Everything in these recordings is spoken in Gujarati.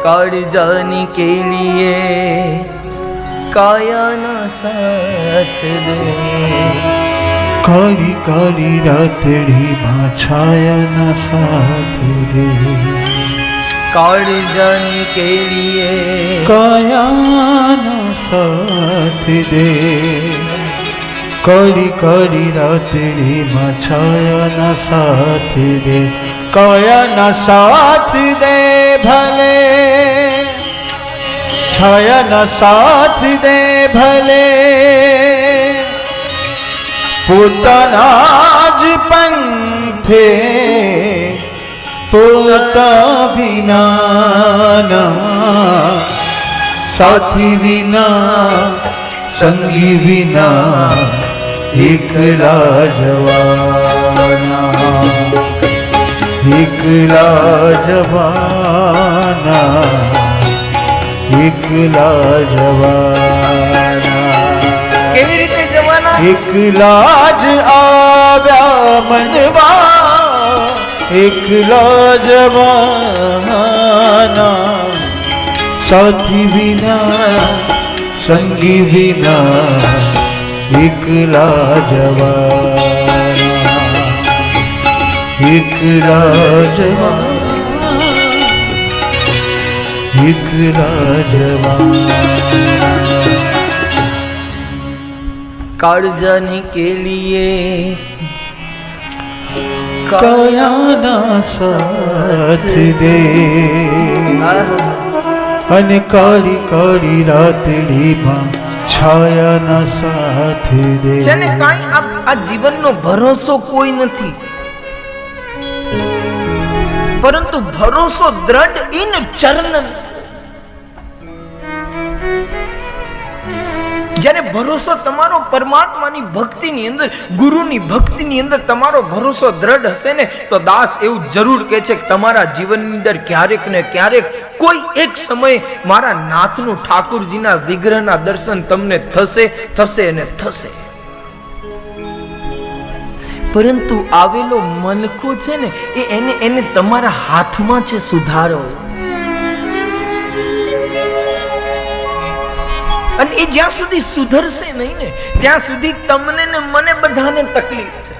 काळजानी के लिए काया ना साथ दे काली काली रातड़ी मां छाया ना साथ दे काळजानी के लिए काया ना साथ दे काली काली रातड़ी मां छाया ना साथ दे काया ना साथ दे भले छाया ना साथ दे भले પોતાના જ પંથે પોતા વિના સાથી વિના સંગી વિના એકલા જવાના એકલા જવાના એકલા જવાના કેવી રીતે જવાના એકલા જ આવ્યા મનવા એકલા જવાના સાથી વિના સંગી વિના એકલા જવાના એકલા જવાના એકલા જવાના काळजानी के लिए काया ना साथ दे અને કાળી કાળી રાતડી માં છાયા ના સાથ દે છે ને કાઈ આ જીવનનો ભરોસો કોઈ નથી, પરંતુ ભરોસો દ્રઢ ઇન ચરણ. જ્યારે ભરોસો તમારો પરમાત્માની ભક્તિની અંદર, ગુરુની ભક્તિની અંદર તમારો ભરોસો દ્રઢ હશે ને, તો દાસ એવું જરૂર કહે છે કે તમારા જીવનની અંદર ક્યારેક ને ક્યારેક કોઈ એક સમય મારા નાથનું, ઠાકુરજીના વિગ્રહના દર્શન તમને થશે અને થશે. પરંતુ આવેલો મનખો છે ને એને તમારા હાથમાં છે સુધારો. અને એ જ્યાં સુધી સુધરશે નહીં ને ત્યાં સુધી તમને ને મને બધાને તકલીફ છે.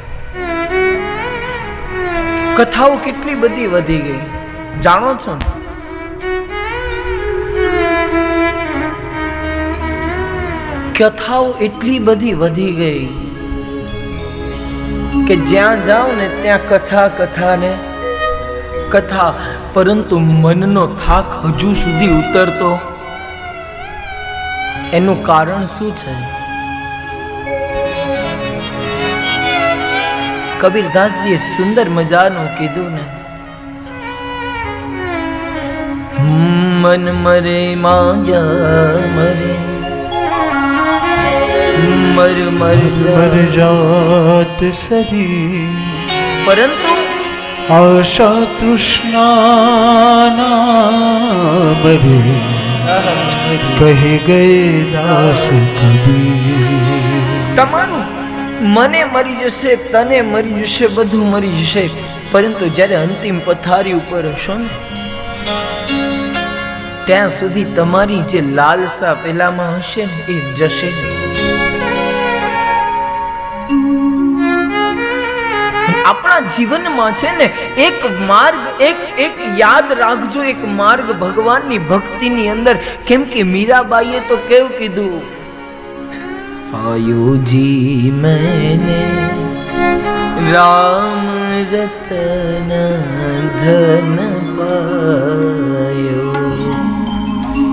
કથાઓ કેટલી બધી વધી ગઈ જાણો છો ને? કથાઓ એટલી બધી વધી ગઈ કે જ્યાં જાઓ ને ત્યાં કથા ને કથા, પરંતુ મનનો થાક હજુ સુધી ઉતરતો. એનું કારણ શું છે? કબીરદાસજીએ સુંદર મજાનું કીધું ને, મન મરે માયા મરે મર મર જાત સરી, પરંતુ આશા તૃષ્ણા મરે કહે ગયે દાસ કબીર. તમારું મને મરી જશે, તને મરી જશે, બધું મરી જશે, પરંતુ જ્યારે અંતિમ પથારી ઉપર હશો ને ત્યાં સુધી તમારી જે લાલસા પેલામાં હશે ને એ જશે. આપણા જીવનમાં છે ને એક માર્ગ, એક યાદ રાખજો, એક માર્ગ ભગવાનની ભક્તિની અંદર. કેમ કે મીરાબાઈએ તો કેવું કીધું, પાયો જી મેને રામ રતન ધન પાયો,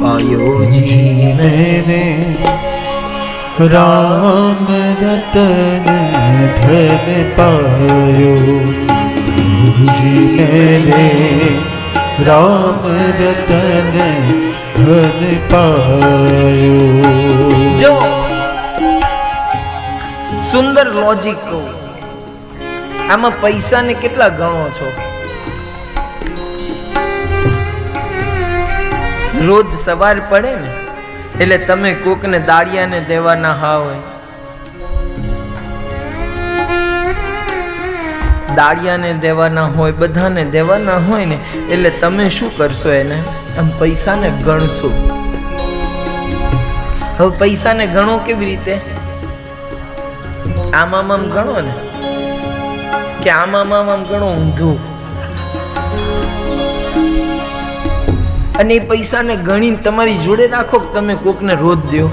પાયો જી મેને રામ રતન ધન પાયો, જી મેને રામ રતન ધન પાયો. જો સુંદર લોજિક કહું, આમાં પૈસાને કેટલા ગણો છો? રોજ સવાર પડે ને એટલે તમે કોકને દાળિયાને દેવાના હોય, દાળિયાને દેવાના હોય, બધાને દેવાના હોય ને, એટલે તમે શું કરશો? એને આમ પૈસાને ગણશો. હવે પૈસાને ગણો કેવી રીતે? આમ ગણો ને, કે આમ ગણો ઊંધું. અને એ પૈસાને ગણીને તમારી જોડે રાખો કે તમે કોકને રોજ દો.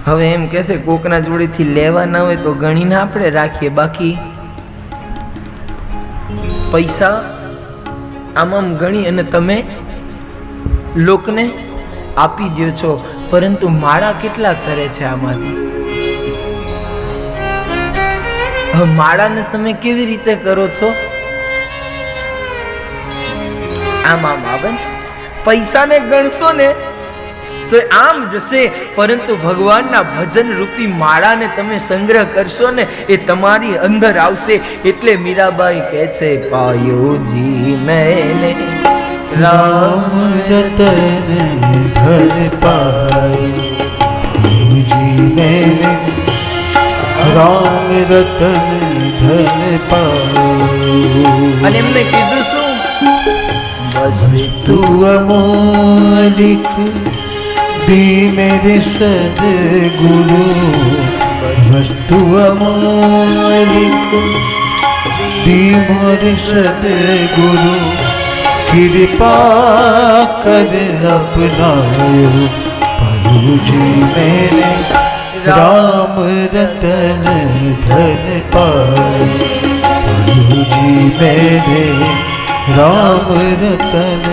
હવે એમ કહેશે કોકના જોડેથી લેવા ના હોય તો ગણીને આપણે રાખીએ, બાકી પૈસા આમ ગણી અને તમે લોકને આપી દો છો. પરંતુ માળા કેટલા કરે છે આમાંથી? હવે માળાને તમે કેવી રીતે કરો છો? આમ આવે. પૈસાને ગણશો ને તો આમ જશે, પરંતુ ભગવાનના ભજન રૂપી માળાને તમે સંગ્રહ કરશો ને એ તમારી અંદર આવશે. એટલે મીરાબાઈ કહે છે, પાયોજી મેને राम रतन धन पाई, पायोजी मैंने राम रतन धन पाई. અને એમને કીધું શું? वस्तु अमोलिक दी मेरे सदगुरु, वस्तु अमोलिक दी मोरे सदगुरु, कृपा कर अपनायो. पायोजी मैंने राम रतन धन पाई, पायोजी मैंने राम रतन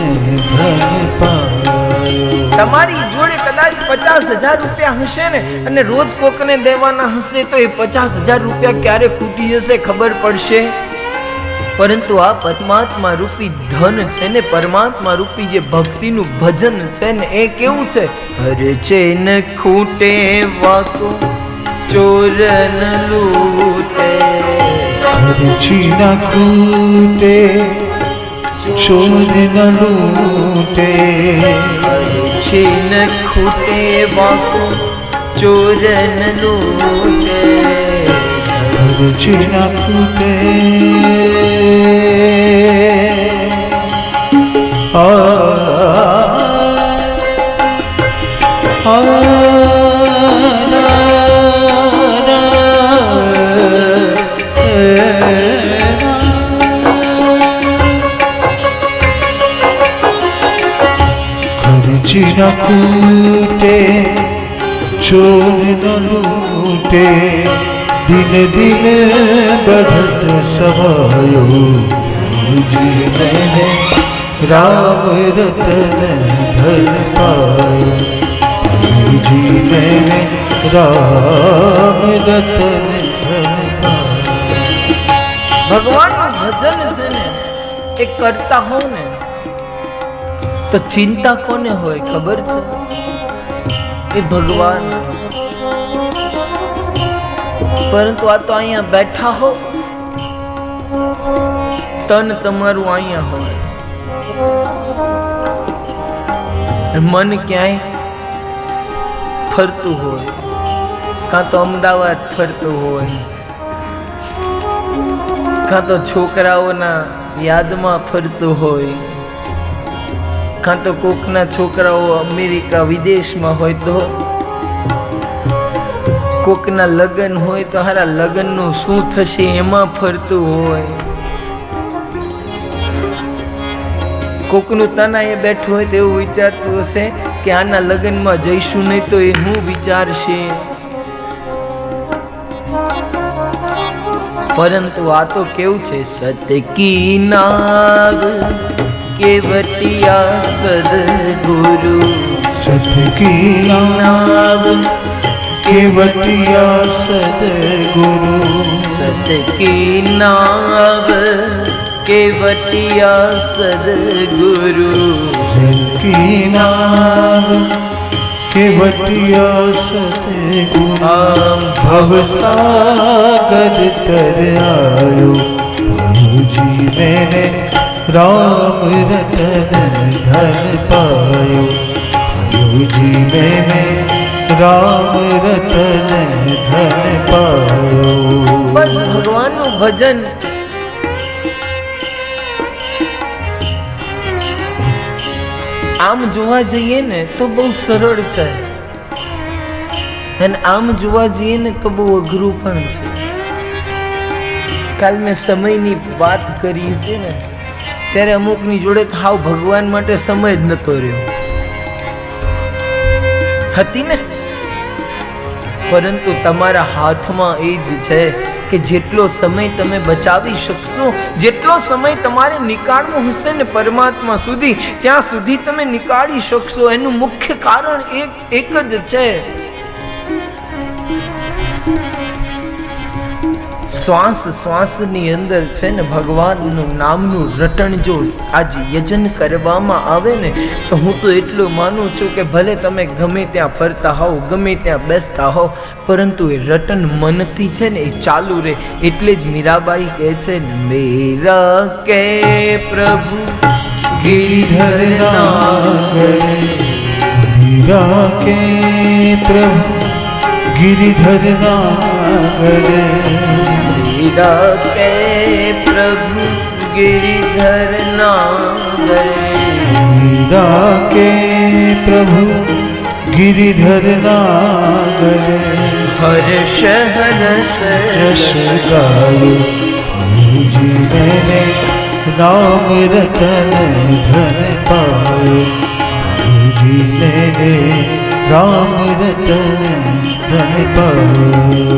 धन पायो. તમારી જોડે કદાચ 50,000 રૂપિયા હશે ને અને રોજ કોકને દેવાના હશે તો એ 50,000 રૂપિયા ક્યારે ખૂટી જશે ખબર પડશે. પરંતુ આ પરમાત્મા રૂપી ધન છે ને, પરમાત્મા રૂપી જે ભક્તિનું ભજન છે ને, એ કેવું છે? હરે છે ન ખૂટે વાકો ચોરન લૂટે, હરછી ન ખૂટે ચોર ન લૂટે, હરે ન ખૂટે વાકો ચોરન લૂટે, હરછી ન ખૂટે खर्ची न कूटे चोर न लूटे, दिन दिन बढ़त समायो. जी मैंने राम रतन धन पायो, जी मैंने राम रतन धन पायो. ભગવાનનું ભજન છે ને એ કરતા હો ને તો ચિંતા કોને હોય ખબર છે? એ ભગવાન. પરંતુ આ તો અહીંયા બેઠા હો, તન તમારું અહીંયા હોય, મન ક્યાંય ફરતું હોય, કાં તો અમદાવાદ ફરતું હોય, કાં તો છોકરાઓના યાદમાં ફરતું હોય, કાં તો કોકના છોકરાઓ અમેરિકા વિદેશમાં હોય, તો કોકના લગ્ન હોય તો હારા લગ્નનું શું થશે એમાં ફરતું હોય, કોકનું તનાએ બેઠું હોય તો એવું વિચારતું હશે કે આના લગ્નમાં જઈશું નહીં તો એ હું વિચારશે. પરંતુ આ તો કેવું છે? સતકી નાવ કેવટિયા સદગુરુ, સતકી નાવ केवटिया सदगुरु, सतकी नाव केवटिया सदगुरु, सतकी नाव केवटिया सदगुरु, भवसागर तर आयो. पायोजी मैंने राम रतन धन पायो, पायोजी मैंने राम रतन धन पायो. बस भगवानનું ભજન આમ જોવા જઈએ ને તો બહુ સરળ છે, અને આમ જોવા જઈએ ને તો બહુ અઘરું પણ છે. કાલ મેં સમયની વાત કરી હતી ને, ત્યારે અમુકની જોડે હાવ ભગવાન માટે સમય જ નતો રહ્યો હતી ને. પરંતુ તમારા હાથમાં એ જ છે કે જેટલો સમય તમે બચાવી શકશો, જેટલો સમય તમારે નીકાળવો હશે ને પરમાત્મા સુધી, ત્યાં સુધી તમે નીકાળી શકશો. એનું મુખ્ય કારણ એક જ છે, શ્વાસની અંદર છે ને ભગવાનનું નામનું રટણ જો આજે યજન કરવામાં આવે ને, તો હું તો એટલું માનું છું કે ભલે તમે ગમે ત્યાં ફરતા હોવ, ગમે ત્યાં બેસતા હોવ, પરંતુ એ રટન મનથી છે ને એ ચાલુ રહે. એટલે જ મીરાબાઈ કહે છે, મેરા કે પ્રભુ गिरिधर नागरे मीरा के प्रभु गिरिधर नागरे मीरा के प्रभु गिरिधर नागरे मीरा के प्रभु गिरिधर नागरे हर्ष हरस यश गायो जी मैंने नाम रतन धन पायो जी मैंने राम रतन धन पायो.